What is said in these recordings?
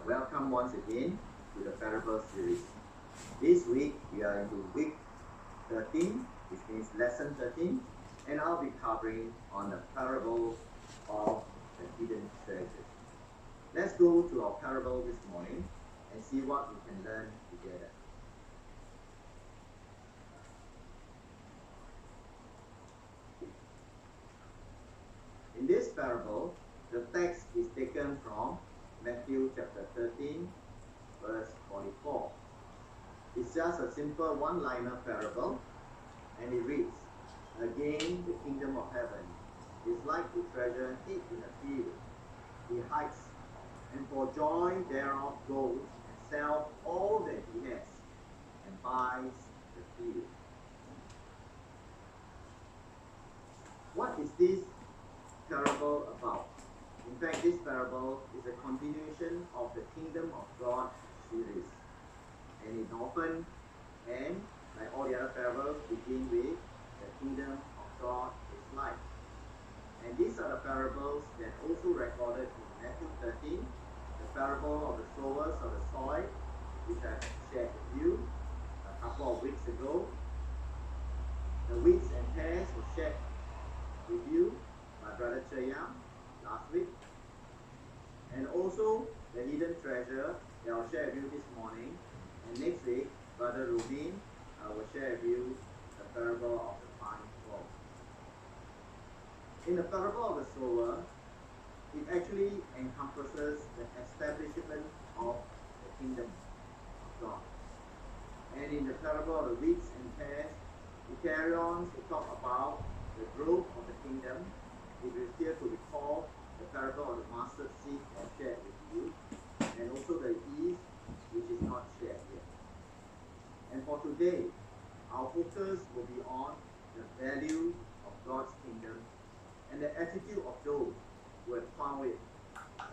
Welcome once again to the parable series. This week we are into week 13, which means lesson 13, and I'll be covering on the parable of the hidden treasures. Let's go to our parable this morning and see what we can learn together. In this parable, the text is taken from Matthew chapter 13, verse 44. It's just a simple one-liner parable, and it reads, "Again, the kingdom of heaven is like to treasure hid in a field. He hides, and for joy thereof goes and sells all that he has, and buys the field." What is this parable about? In fact, this parable is a continuation of the Kingdom of God series. And it often, and like all the other parables, begin with the Kingdom of God is like. And these are the parables that also recorded in Matthew 13, the parable of the sowers of the soil, which I shared with you a couple of weeks ago. The wheats and tares were shared with you by Brother Chayam last week. And also the hidden treasure that I'll share with you this morning. And next week, Brother Rubin will share with you the parable of the fine gold. In the parable of the sower, it actually encompasses the establishment of the kingdom of God. And in the parable of the wheats and tares, it carries on to talk about the growth of the kingdom. If you still to recall the parable of the mustard seed I shared with you, and also the yeast, which is not shared yet. And for today, our focus will be on the value of God's kingdom and the attitude of those who have found it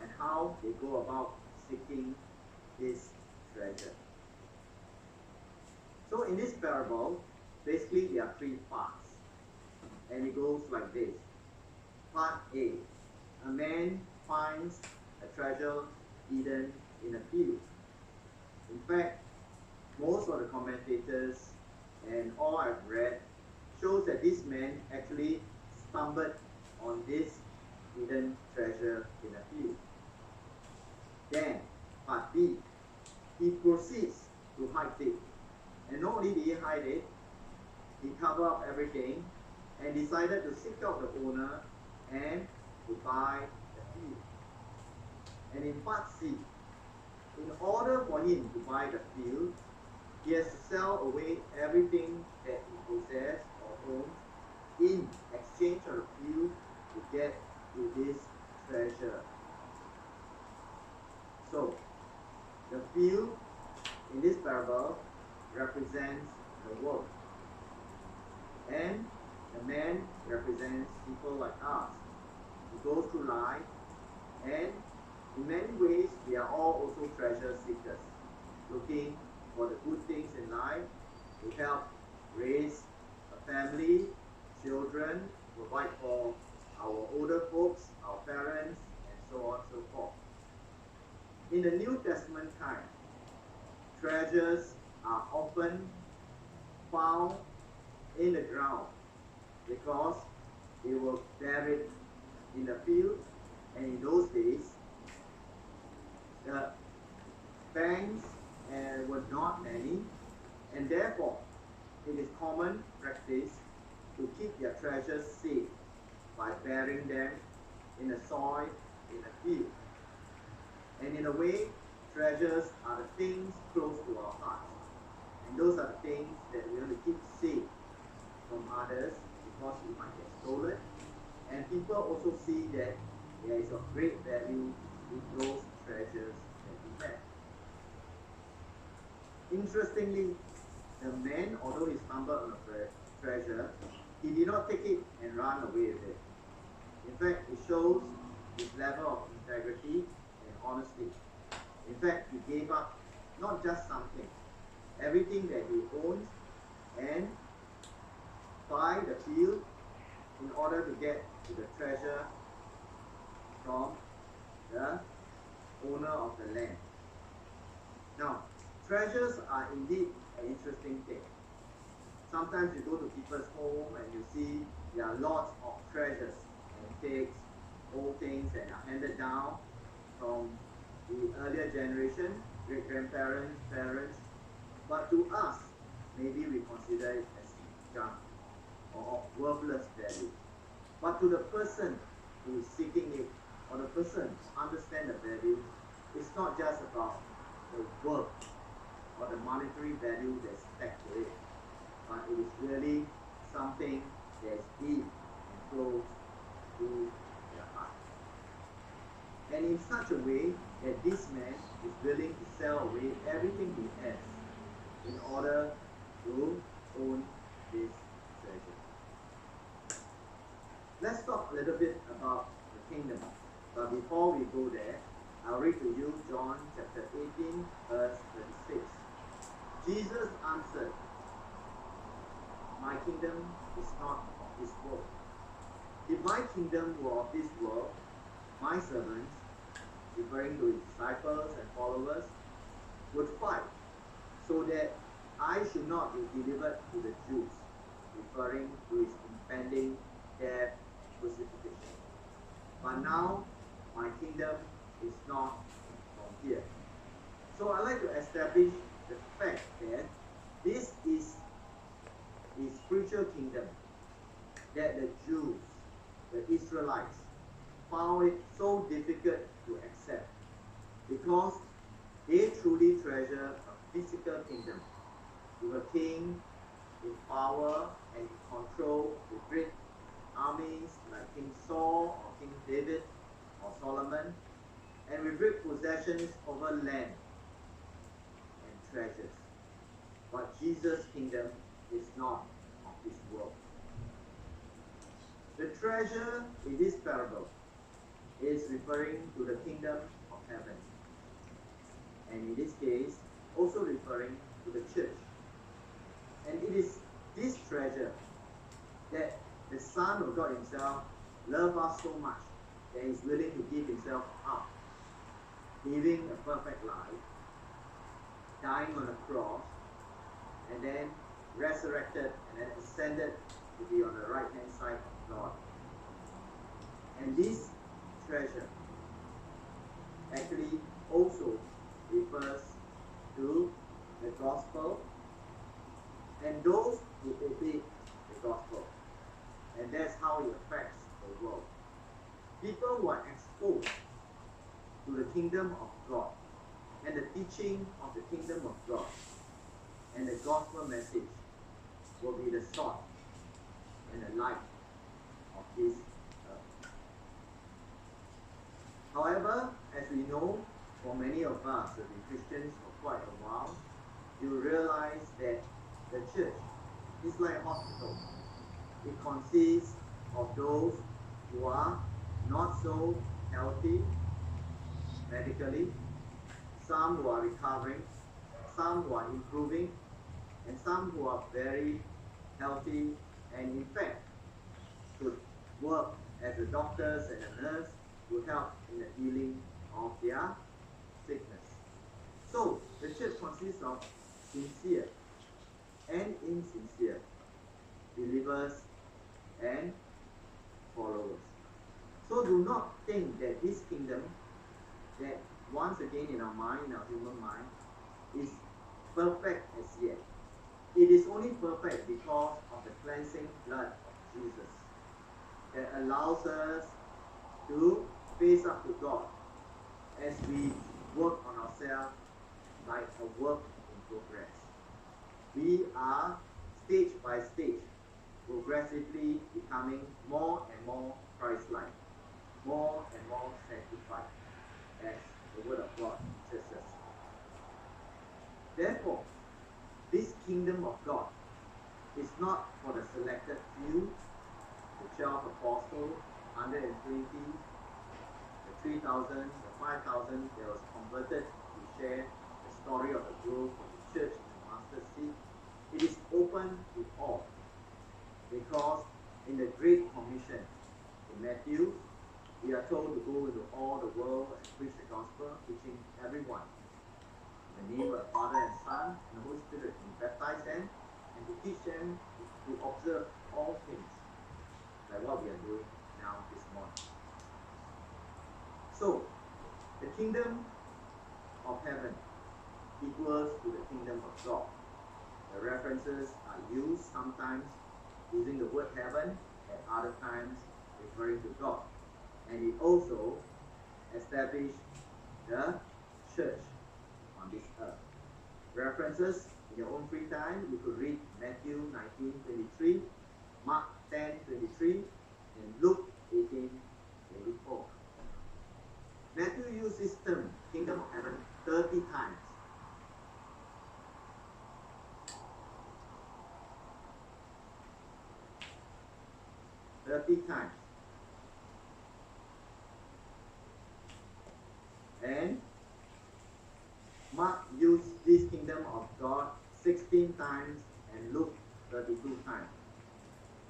and how they go about seeking this treasure. So in this parable, basically there are three parts, and it goes like this. Part A, a man finds a treasure hidden in a field. In fact, most of the commentators and all I've read shows that this man actually stumbled on this hidden treasure in a field. Then, part B, he proceeds to hide it. And not only did he hide it, he covered up everything and decided to seek out the owner and to buy the field. And in part C, in order for him to buy the field, he has to sell away everything that he possesses or owns in exchange of the field to get to this treasure. So, the field in this parable represents the world, and the man represents people like us who go through life, and in many ways we are all also treasure seekers, looking for the good things in life to help raise a family, children, provide for our older folks, our parents, and so on and so forth. In the New Testament time, treasures are often found in the ground because they were buried in the field, and in those days the banks were not many, and therefore it is common practice to keep their treasures safe by burying them in the soil in the field. And in a way, treasures are the things close to our hearts, and those are the things that we want to keep safe from others because we might get stolen, and people also see that there is of great value in those treasures that we have. Interestingly, the man, although he stumbled on a treasure, he did not take it and run away with it. In fact, it shows his level of integrity and honesty. In fact, he gave up not just something, everything that he owns, and buy the field in order to get to the treasure from the owner of the land. Now, treasures are indeed an interesting thing. Sometimes you go to people's home and you see there are lots of treasures, antiques, old things that are handed down from the earlier generation, great grandparents, parents. But to us, maybe we consider it as junk or of worthless value. But to the person who is seeking it, or the person who understands the value, it's not just about the worth or the monetary value that's attached to it, but it is really something that's deep and close to their heart. And in such a way that this man is willing to sell away everything he has in order to own this treasure. Let's talk a little bit about the kingdom. But before we go there, I'll read to you John chapter 18, verse 36. Jesus answered, "My kingdom is not of this world. If my kingdom were of this world, my servants," referring to his disciples and followers, "would fight so that I should not be delivered to the Jews," referring to his impending death and crucifixion. "But now my kingdom is not from here." So I like to establish the fact that this is a spiritual kingdom that the Jews, the Israelites, found it so difficult to accept because they truly treasure a physical kingdom with a king in power and in control with great armies like King Saul or King David or Solomon, and with great possessions over land and treasures. But Jesus' kingdom is not of this world. The treasure in this parable is referring to the kingdom of heaven, and in this case also referring to the church. And it is this treasure that the Son of God himself loved us so much that he's willing to give himself up, living a perfect life, dying on a cross, and then resurrected and then ascended to be on the right hand side of God. And this treasure actually also refers to the gospel and those who obey the gospel. And that's how it affects the world. People who are exposed to the kingdom of God and the teaching of the kingdom of God and the gospel message will be the salt and the light of this earth. However, as we know, for many of us who have been Christians for quite a while, you realize that the church is like a hospital. It consists of those who are not so healthy medically, some who are recovering, some who are improving, and some who are very healthy and in fact could work as the doctors and the nurse to help in the healing of their sickness. So the church consists of sincere and insincere believers and followers. So do not think that this kingdom, that once again in our mind, in our human mind, is perfect as yet. It is only perfect because of the cleansing blood of Jesus that allows us to face up to God as we work on ourselves like a work in progress. We are stage by stage progressively becoming more and more Christ-like, more and more sanctified, as the Word of God teaches us. Therefore, this kingdom of God is not for the selected few, the 12 apostles, 120, the 3,000, the 5,000 that was converted to share the story of the growth of the church in the master seat. It is open to all, because in the Great Commission in Matthew, we are told to go into all the world and preach the gospel, teaching everyone. the name of the Father and Son and the Holy Spirit, and baptize them and to teach them to observe all things, like what we are doing now this morning. So, the kingdom of heaven equals to the kingdom of God. The references are used sometimes using the word heaven, at other times referring to God. And it also established the church on this earth. References in your own free time, you could read Matthew 19:23, Mark 10:23, and Luke 18:24. Matthew used this term, kingdom of heaven, 30 times. 30 times. And Mark used this kingdom of God 16 times and Luke 32 times.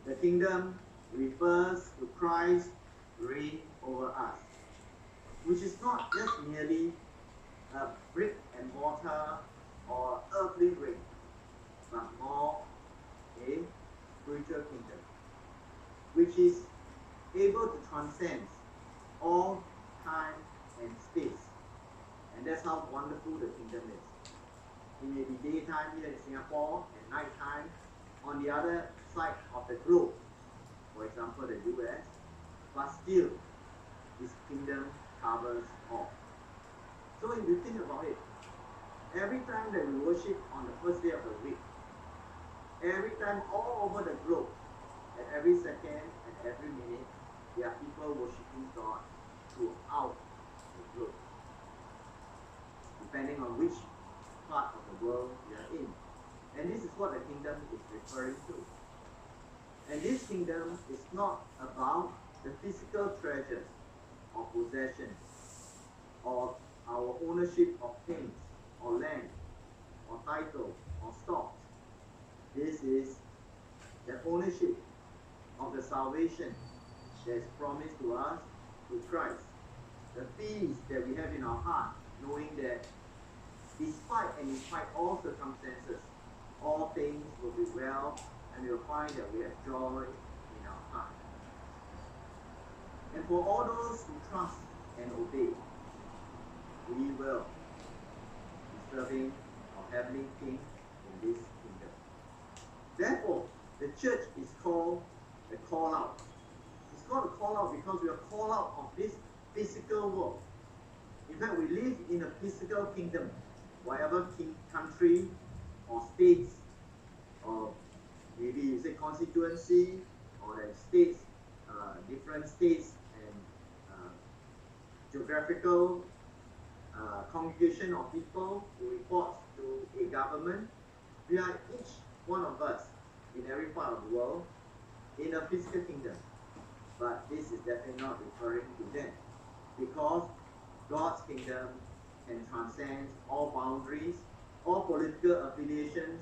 The kingdom refers to Christ's reign over us, which is not just merely a brick and mortar or earthly reign, but more a spiritual kingdom, which is able to transcend all time and space. And that's how wonderful the kingdom is. It may be daytime here in Singapore and nighttime on the other side of the globe, for example the US, but still this kingdom covers all. So if you think about it, every time that we worship on the first day of the week, every time all over the globe, at every second and every minute, there are people worshiping God throughout the globe, depending on which part of the world we are in. And this is what the kingdom is referring to. And this kingdom is not about the physical treasures or possessions or our ownership of things or land or title or stocks. This is the ownership of the salvation that is promised to us through Christ. The peace that we have in our heart, knowing that despite all circumstances, all things will be well, and we will find that we have joy in our heart. And for all those who trust and obey, we will be serving our heavenly King in this kingdom. Therefore, the church is called the call out. It's called a call out because we are called out of this physical world. In fact, we live in a physical kingdom. Whatever country or states, or maybe you say constituency, or the states, different states and geographical congregation of people who report to a government. We are each one of us in every part of the world in a physical kingdom. But this is definitely not referring to them, because God's kingdom can transcend all boundaries, all political affiliations,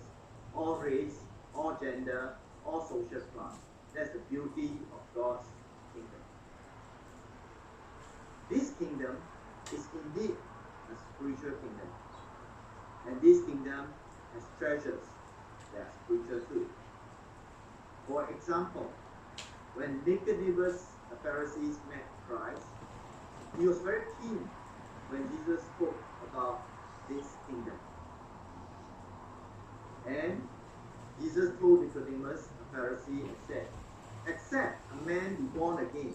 all race, all gender, all social class. That's the beauty of God's kingdom. This kingdom is indeed a spiritual kingdom. And this kingdom has treasures that are spiritual too. For example, when Nicodemus, the Pharisees, met Christ, he was very keen when Jesus spoke about this kingdom. And Jesus told Nicodemus, a Pharisee, and said, except a man be born again,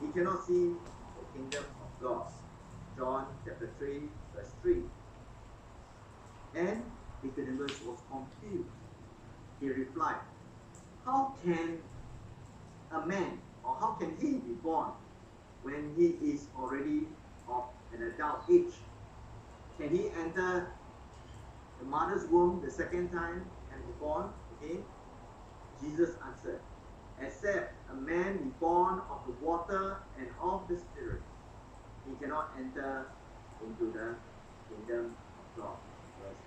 he cannot see the kingdom of God. John chapter 3, verse 3. And Nicodemus was confused. He replied, how can a man, or how can he be born when he is already of an adult age? Can he enter the mother's womb the second time and be born again? Jesus answered, except a man be born of the water and of the Spirit, he cannot enter into the kingdom of God. Verse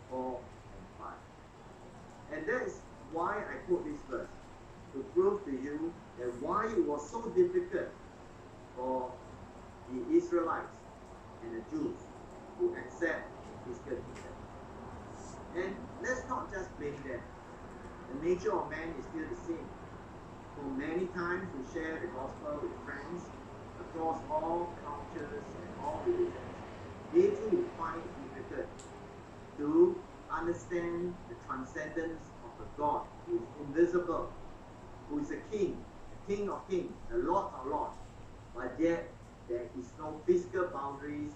4 and 5. And that is why I quote this verse, to prove to you that why it was so difficult for the Israelites and the Jews to accept the physical nature of man is still the same. For many times we share the gospel with friends across all cultures and all religions. They too find it difficult to understand the transcendence of a God who is invisible, who is a king of kings, the Lord of lords, but yet there is no physical boundaries,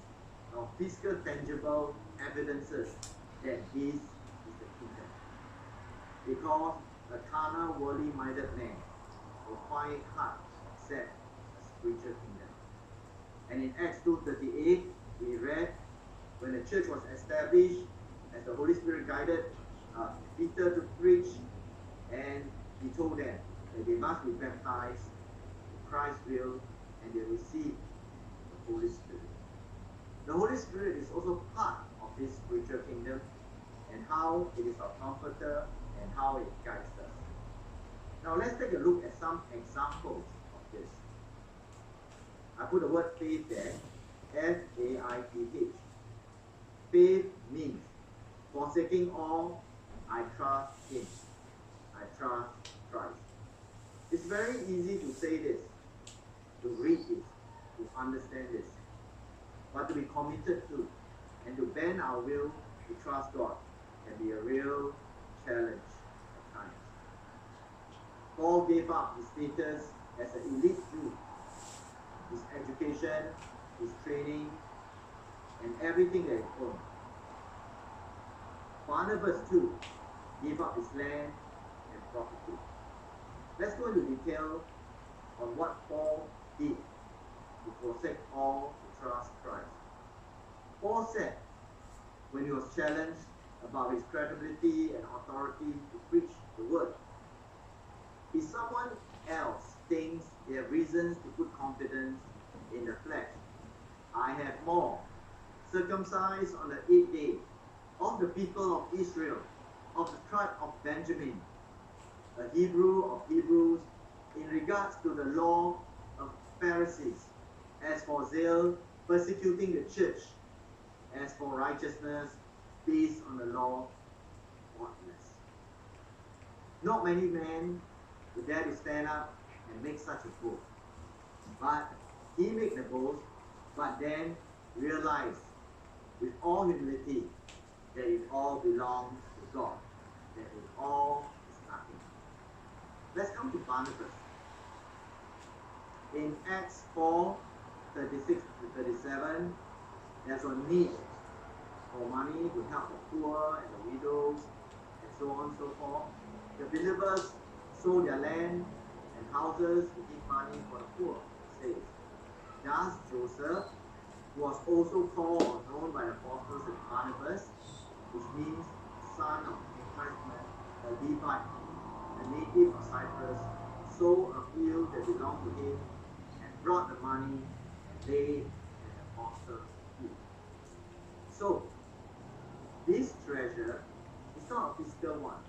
no physical tangible evidences that this is the kingdom. Because a carnal, worldly minded man will find it hard to accept a spiritual kingdom. And in Acts 2:38, we read, when the church was established, as the Holy Spirit guided Peter to preach, and he told them that they must be baptized in Christ's will, and they receive the Holy Spirit. The Holy Spirit is also part of this spiritual kingdom, and how it is our comforter and how it guides us. Now let's take a look at some examples of this. I put the word faith there, F-A-I-T-H. Faith means forsaking all, I trust Him. I trust Christ. It's very easy to say this, to read this, to understand this. But to be committed to and to bend our will to trust God can be a real challenge at times. Paul gave up his status as an elite Jew, his education, his training, and everything that he owned. Barnabas too gave up his land and property. Let's go into detail on what Paul did to forsake all to trust Christ. Paul said, when he was challenged about his credibility and authority to preach the word, if someone else thinks they have reasons to put confidence in the flesh, I have more. Circumcised on the 8th day, of the people of Israel, of the tribe of Benjamin, a Hebrew of Hebrews, in regards to the law of Pharisees, as for zeal, persecuting the church, as for righteousness, based on the law, faultless. Not many men would dare to stand up and make such a boast. But he made the boast, but then realized with all humility that it all belongs to God, that it all is nothing. Let's come to Barnabas. In Acts 4:36 to 37, there's a need for money to help the poor and the widows, and so on and so forth. The believers sold their land and houses to give money for the poor, it says. Thus Joseph, who was also called or known by the apostles as Barnabas, which means son of encouragement, a Levite, a native of Cyprus, sold a field that belonged to him and brought the money and laid at the apostles' feet. So, this treasure is not a physical one.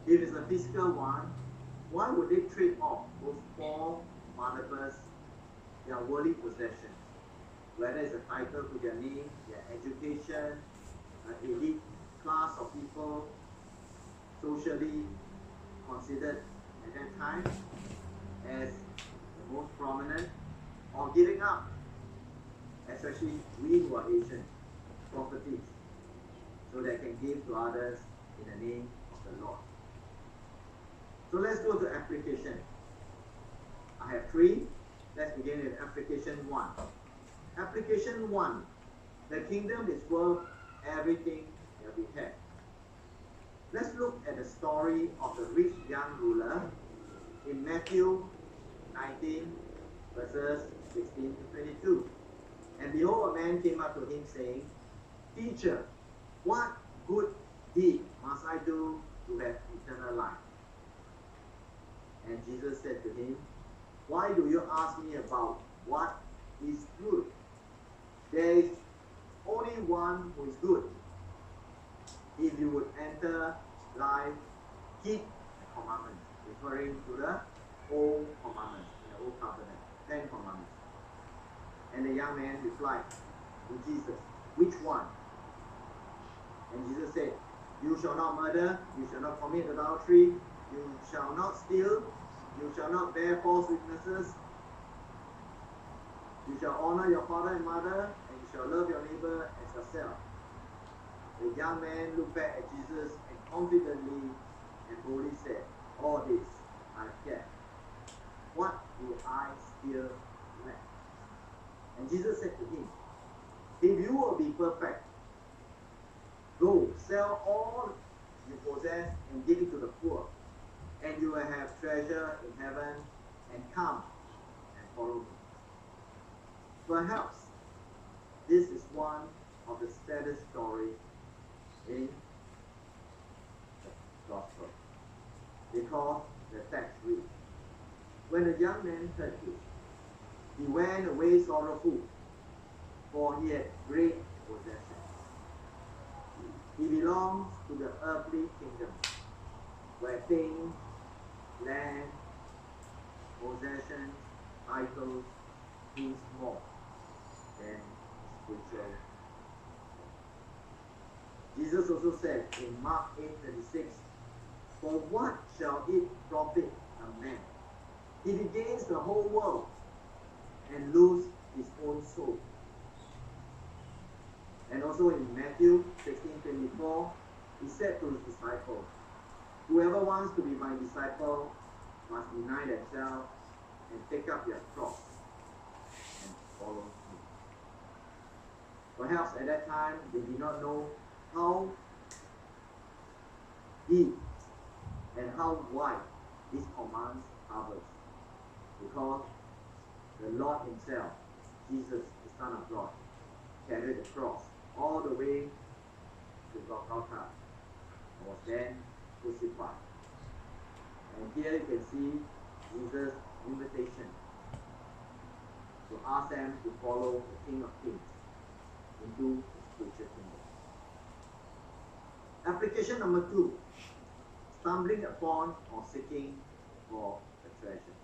If it's a physical one, why would they trade off those four Barnabas, their worldly possessions? Whether it's a title to their name, their education, an elite class of people, socially considered at that time as the most prominent, or giving up, especially we who are Asian, properties, so they can give to others in the name of the Lord. So let's go to application. I have three. Let's begin with application 1. Application 1. The kingdom is worth everything that we have. Let's look at the story of the rich young ruler in Matthew 19, verses 16 to 22. And behold, a man came up to him saying, Teacher, what good deed must I do to have eternal life? And Jesus said to him, Why do you ask me about what is good? There is only one who is good. If you would enter life, keep the commandments, referring to the old commandments, the old covenant, 10 commandments. And the young man replied to Jesus, Which one? And Jesus said, You shall not murder, you shall not commit adultery, you shall not steal, you shall not bear false witnesses, you shall honor your father and mother, and you shall love your neighbor as yourself. The young man looked back at Jesus and confidently and boldly said, all this I have kept. What do I still lack? And Jesus said to him, if you will be perfect, go, sell all you possess and give it to the poor, and you will have treasure in heaven, and come and follow me. Perhaps this is one of the saddest stories in the Gospel, because the text reads, when the young man heard this, he went away sorrowful, for he had great possessions. He belongs to the earthly kingdom, where things, land, possessions, titles, means more than spiritual. Jesus also said in Mark 8:36, for what shall it profit a man if he gains the whole world and lose his own soul? And also in Matthew 16:24, he said to his disciples, whoever wants to be my disciple must deny themselves and take up their cross and follow me. Perhaps at that time they did not know how deep and how wide these commands covers, because the Lord himself, Jesus, the Son of God, carried the cross all the way to Golgotha and was then crucified. And here you can see Jesus' invitation to ask them to follow the King of Kings into the spiritual kingdom. Application number 2, stumbling upon or seeking for a treasure.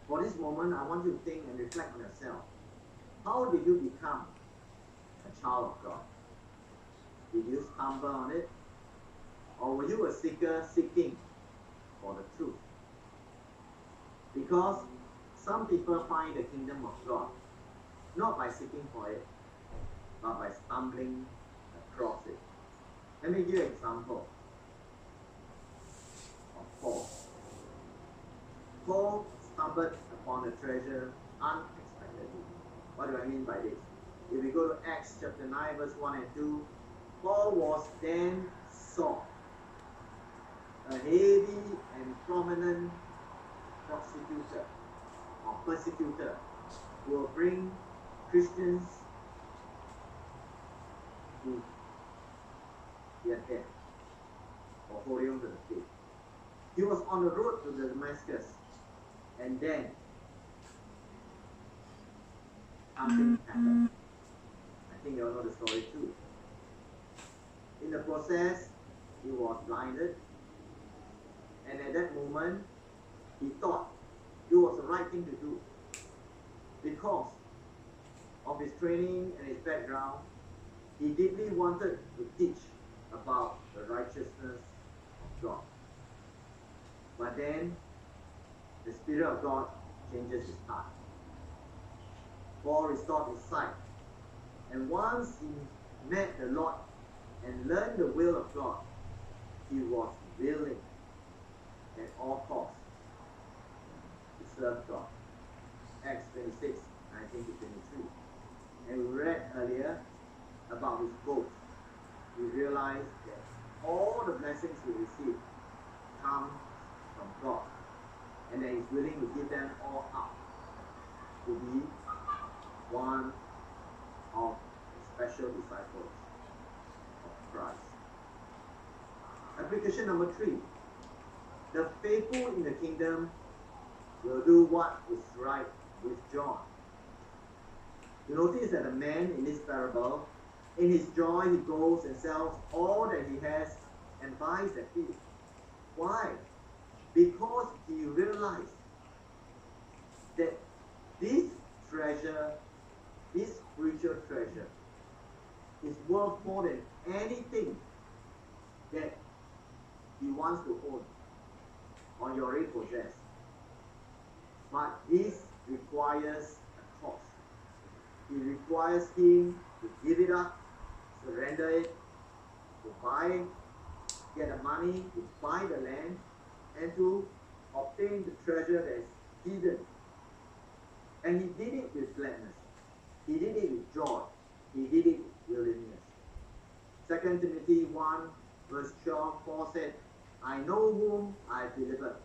For this moment, I want you to think and reflect on yourself. How did you become a child of God? Did you stumble on it? Or were you a seeker seeking for the truth? Because some people find the kingdom of God not by seeking for it, but by stumbling across it. Let me give you an example of Paul. Paul stumbled upon the treasure unexpectedly. What do I mean by this? If we go to Acts chapter 9, verse 1 and 2, Paul was then Saul, a heavy and prominent prosecutor or persecutor who will bring Christians to their death or holding on to the faith. He was on the road to Damascus, and then something happened. I think you all know the story too. In the process, he was blinded, and at that moment, he thought it was the right thing to do because of his training and his background. He deeply wanted to teach about the righteousness of God. But then, the Spirit of God changes his heart. Paul restored his sight. And once he met the Lord and learned the will of God, he was willing at all costs to serve God. Acts 26, 19 to 23. And we read earlier about his boast. We realized that all the blessings he received come from God, and that he's willing to give them all up to be one of the special disciples of Christ. Application number 3. The faithful in the kingdom will do what is right with joy. You notice that the man in this parable, in his joy, he goes and sells all that he has and buys that field. Why? Because he realized that this treasure, this spiritual treasure, is worth more than anything that he wants to own or you already possess. But this requires a cost. It requires him to give it up, surrender it, to buy, get the money, to buy the land, and to obtain the treasure that is hidden. And he did it with gladness. He did it with joy. He did it with willingness. 2 Timothy 1 verse 12, Paul said, I know whom I delivered,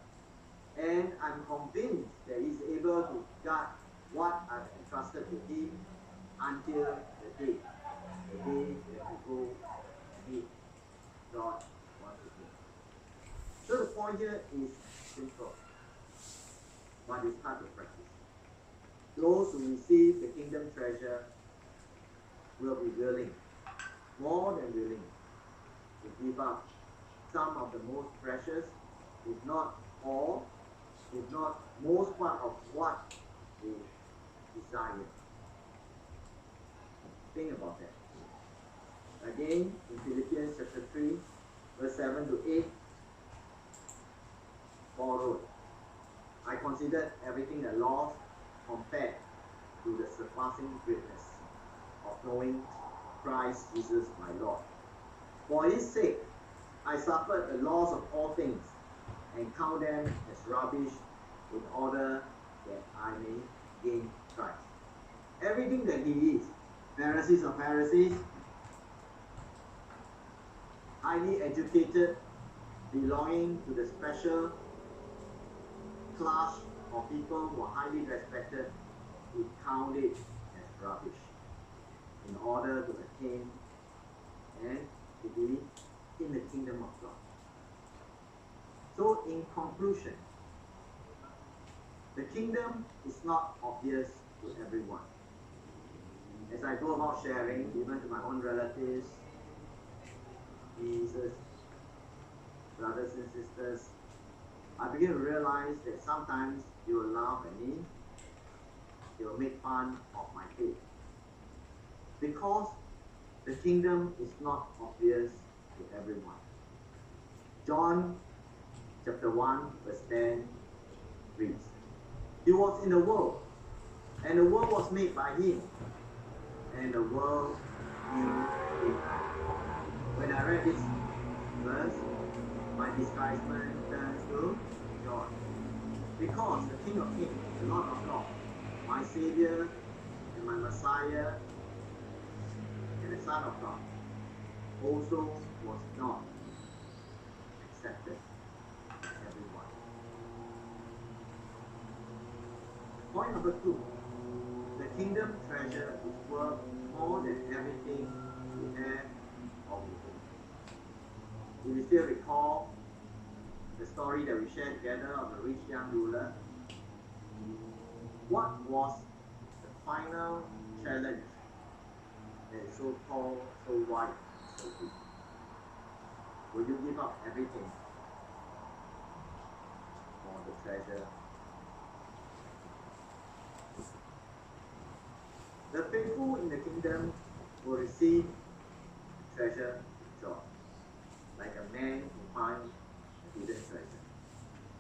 and I'm convinced that he's able to guard what I've entrusted to him until the day that we go and meet God once again. So the point here is simple, but it's hard to practice. Those who receive the kingdom treasure will be willing, more than willing, to give up some of the most precious, if not all, if not most part of what they desire. Think about that. Again, in Philippians chapter 3, verse 7 to 8, Paul wrote, I considered everything a loss compared to the surpassing greatness of knowing Christ Jesus my Lord. For his sake, I suffered the loss of all things and count them as rubbish in order that I may gain Christ. Everything that he is, Pharisees of Pharisees, highly educated, belonging to the special class of people who are highly respected, he counted it as rubbish in order to attain and to be in the kingdom of God. So in conclusion, the kingdom is not obvious to everyone. As I go about sharing, even to my own relatives, nieces, brothers and sisters, I begin to realize that sometimes they will laugh at me, they will make fun of my faith. Because the kingdom is not obvious to everyone. John chapter 1 verse 10 reads, He was in the world, and the world was made by him, and the world knew him. When I read this verse, my discouragement turns to joy. Because the King of Kings, the Lord of Lords, my Savior and my Messiah and the Son of God, also was not accepted by everyone. Point number 2. The kingdom treasure is worth more than everything we have or we own. If you still recall the story that we shared together of the rich young ruler, what was the final challenge that is so tall, so wide, so big? Will you give up everything for the treasure? The faithful in the kingdom will receive the treasure with joy, like a man who finds a hidden treasure.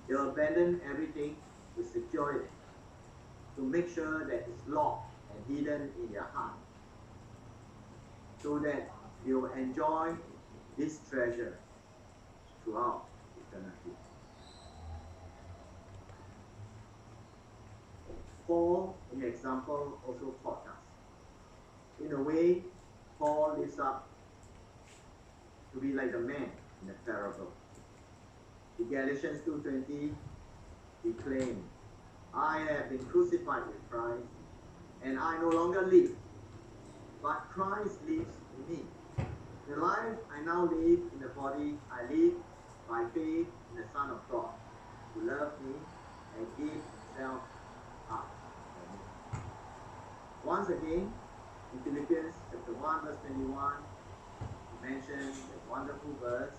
They'll abandon everything to secure it, to make sure that it's locked and hidden in their heart, so that they will enjoy this treasure throughout eternity. Paul, in the example, also taught us. In a way, Paul lives up to be like the man in the parable. In Galatians 2:20, he claimed, I have been crucified with Christ, and I no longer live, but Christ lives in me. The life I now live in the body, I live by faith in the Son of God, who loved me and gave himself up for me. Once again, in Philippians chapter 1 verse 21, he mentioned the wonderful verse,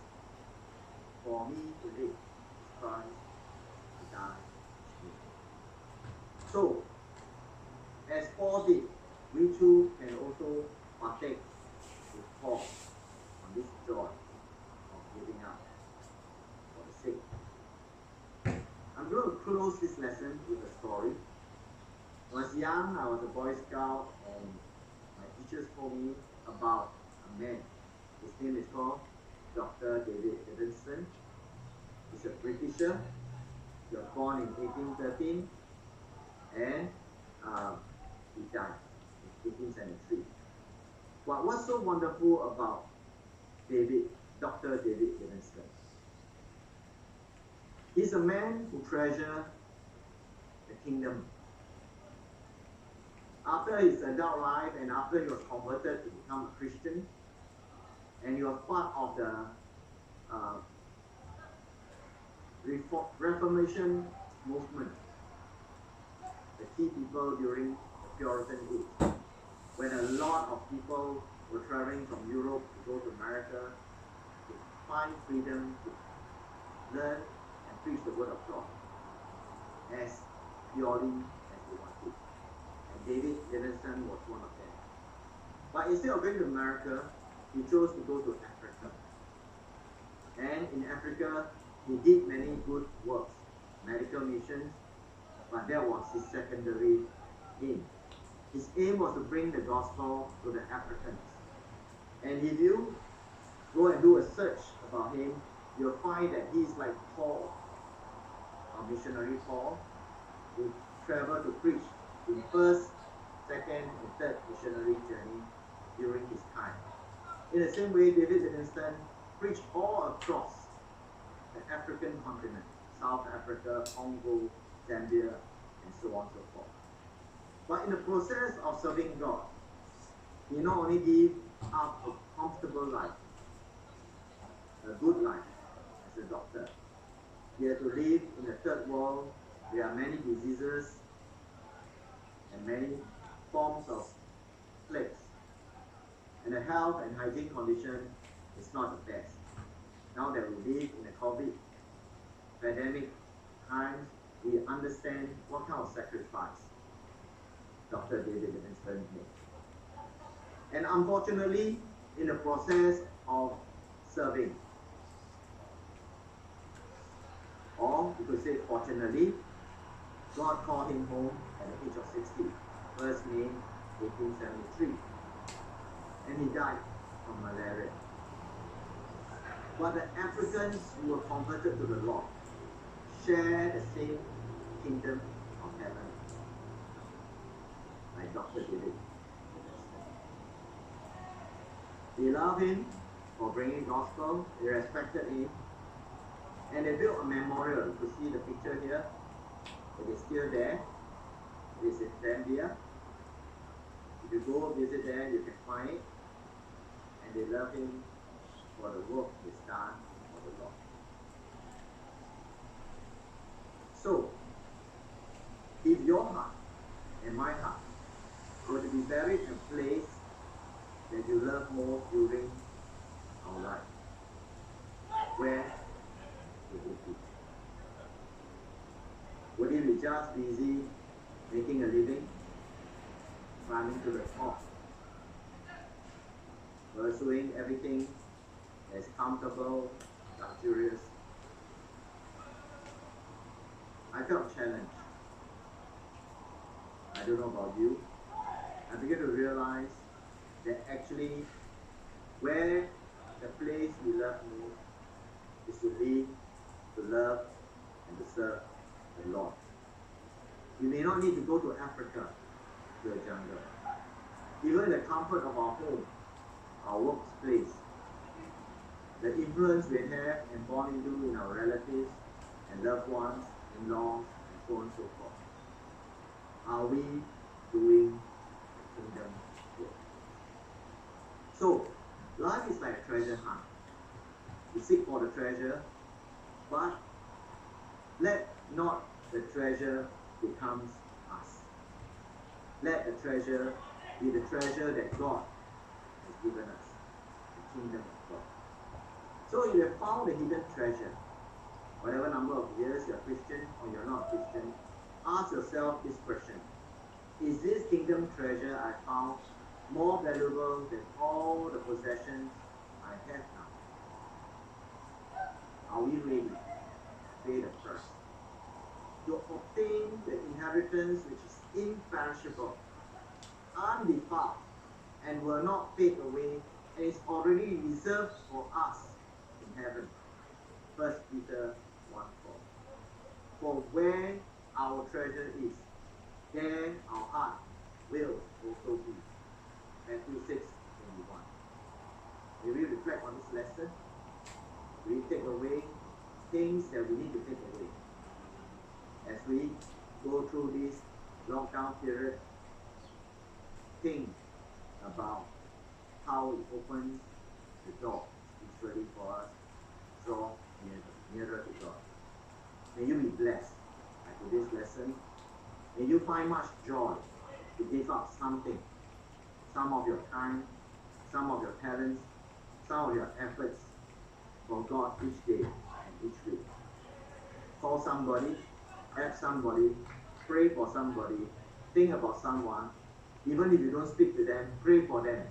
for me to live is Christ, to die is gain. So, as Paul did, we too can also partake young, I was a Boy Scout, and my teachers told me about a man. His name is called Dr. David Livingstone. He's a Britisher. He was born in 1813, and he died in 1873. But what's so wonderful about Dr. David Livingstone? He's a man who treasures the kingdom. After his adult life and after he was converted to become a Christian, and he was part of the Reformation movement, the key people during the Puritan age, when a lot of people were traveling from Europe to go to America to find freedom, to learn and preach the word of God as purely as they wanted. And David Livingstone was one of them. But instead of going to America, he chose to go to Africa. And in Africa, he did many good works, medical missions, but that was his secondary aim. His aim was to bring the gospel to the Africans. And if you go and do a search about him, you'll find that he's like Paul, a missionary Paul, who traveled to preach in first, second, and third missionary journey during his time. In the same way, David Livingstone preached all across the African continent, South Africa, Congo, Zambia, and so on and so forth. But in the process of serving God, he not only gave up a comfortable life, a good life as a doctor. He had to live in the third world. There are many diseases and many forms of plagues. And the health and hygiene condition is not the best. Now that we live in a COVID pandemic times, we understand what kind of sacrifice Dr. David Livingstone made. And unfortunately, in the process of serving, or you could say fortunately, God called him home at the age of 60, 1st May 1873, and he died from malaria. But the Africans who were converted to the Lord share the same kingdom of heaven, like Dr. David. They loved him for bringing gospel, they respected him, and they built a memorial. You can see the picture here. It is still there. It is in Zambia. If you go visit there, you can find it. And they love him for the work he's done for the Lord. So, if your heart and my heart were to be buried in a place that you love more during our life, where would it be? Would it be just busy making a living, climbing to the top, pursuing everything that's comfortable, luxurious? I felt challenged. I don't know about you. I began to realize that actually where the place we love most is to live, to love, and to serve the Lord. We may not need to go to Africa, to a jungle. Even in the comfort of our home, our workplace, the influence we have and born into in our relatives and loved ones, in-laws, and so on and so forth. Are we doing the kingdom work? So, life is like a treasure hunt. We seek for the treasure, but let not the treasure becomes us. Let the treasure be the treasure that God has given us, the kingdom of God. So if you have found a hidden treasure, whatever number of years you're Christian or you're not Christian, ask yourself this question: is this kingdom treasure I found more valuable than all the possessions I have now? Are we ready to pay the price to obtain the inheritance which is imperishable, undefiled, and will not fade away, and is already reserved for us in heaven. 1 Peter 1:4. For where our treasure is, there our heart will also be. Matthew 6:21. May we reflect on this lesson. We take away things that we need to take away. As we go through this lockdown period, think about how it opens the door spiritually for us, draw nearer to God. May you be blessed by today's lesson. May you find much joy to give up something, some of your time, some of your talents, some of your efforts for God each day and each week. Call somebody, help somebody, pray for somebody, think about someone. Even if you don't speak to them, pray for them.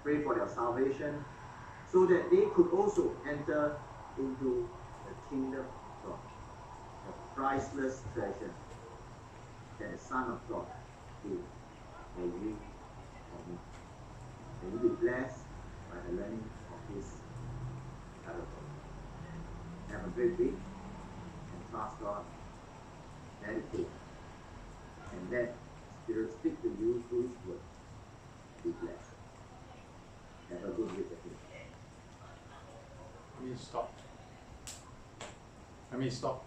Pray for their salvation so that they could also enter into the kingdom of God, the priceless treasure that the Son of God gave for you, for me. May you be blessed by the learning of this parable. Have a great week and trust God. Meditate and let Spirit speak to you through His word. Be blessed. Have a good week ahead. Let me stop.